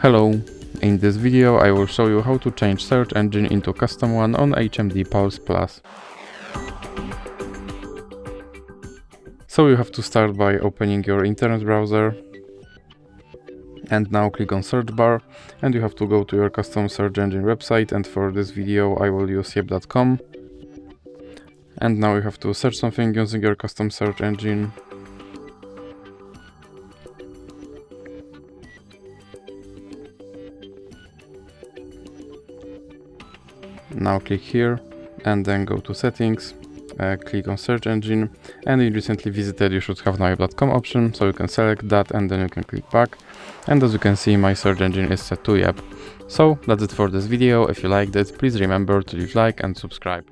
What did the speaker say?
Hello, in this video I will show you how to change search engine into custom one on HMD Pulse Plus. So you have to start by opening your internet browser and now click on search bar and you have to go to your custom search engine website, and for this video I will use yep.com. And now you have to search something using your custom search engine. Now click here and then go to settings, click on search engine, and in recently visited you should have now yep.com option, so you can select that and then you can click back. And as you can see, my search engine is set to Yep. So that's it for this video. If you liked it, please remember to leave like and subscribe.